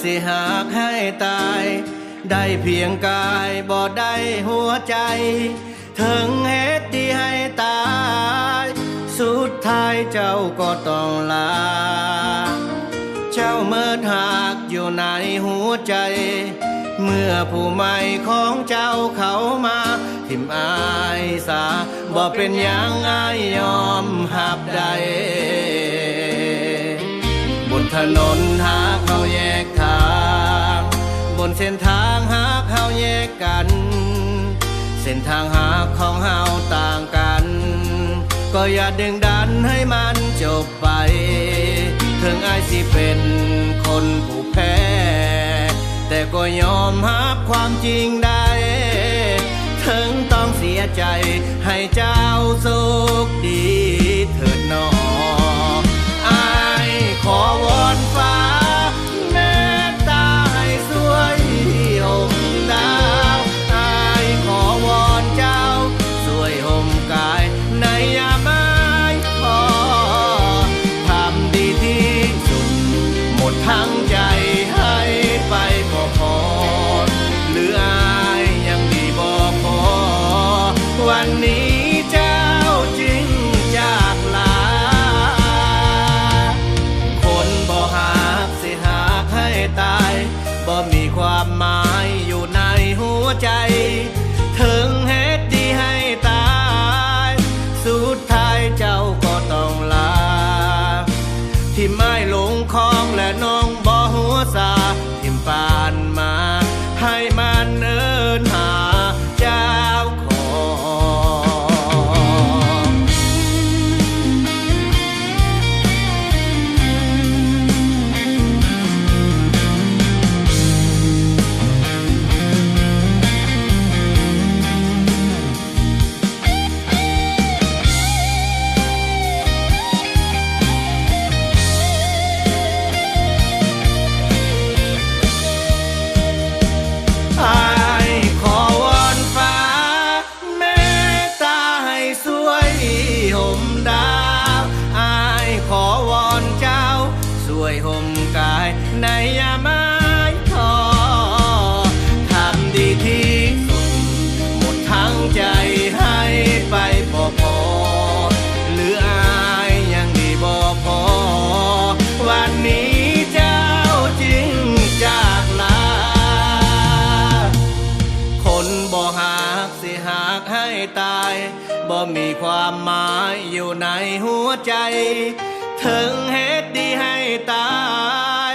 สิหากให้ตายได้เพียงกายบ่ได้หัวใจถึงเหตุที่ให้ตายสุดท้ายเจ้าก็ต้องลาเจ้าเมิดหากอยู่ในหัวใจเมื่อผู้ใหม่ของเจ้าเขามาทิมอายสาบ่เป็นอย่างอายยอมหับใดบนถนนหากเขาแยกทางบนเส้นทางหากเขาแยกกันเส้นทางหากของเฮาต่างกันก็อย่าดึงดันให้มันจบไปถึงอายสิเป็นคนผู้แพ้แต่ก็ยอมรับความจริงได้ถึงต้องเสียใจให้เจ้าสุขดีเถิดหนออายขอวอนฟ้าแม่ตาให้สวยห่มดาวอายขอวอนเจ้าสวยห่มกายในยามไม่พอทำดีที่สุดหมดทั้งใจให้ไปบ่พอหรืออายยังดีบ่พอวันนี้เจ้าจึงจากลาคนบ่หากสิหากให้ตายบ่มีความหมายอยู่ในหัวใจถึงเหตุที่ให้ตายสุดท้ายเจ้าก็ต้องลาที่ไม่หลงคลองและน้องบ่หัวซาทิมปานมาให้มันเอิ้นหาเจ้าของอายขอวอนฟ้าแม่ตาให้สวยห่มดาวอายขอวอนเจ้าสวยห่มกายในยามไม่ทอทำดีที่สุดหมดทั้งใจให้ไปบ่พอหรืออายยังดีบ่พอวันนี้เจ้าจึงจากลาคนบ่หากสิหากให้ตายบ่มีความหมายอยู่ในหัวใจถึงเหตุที่ให้ตาย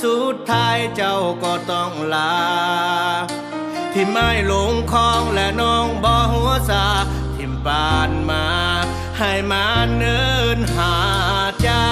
สุดท้ายเจ้าก็ต้องลาที่ไม่หลงคลองและน้องบ่หัวซาทิมปานมาให้มาเนินหาเจ้า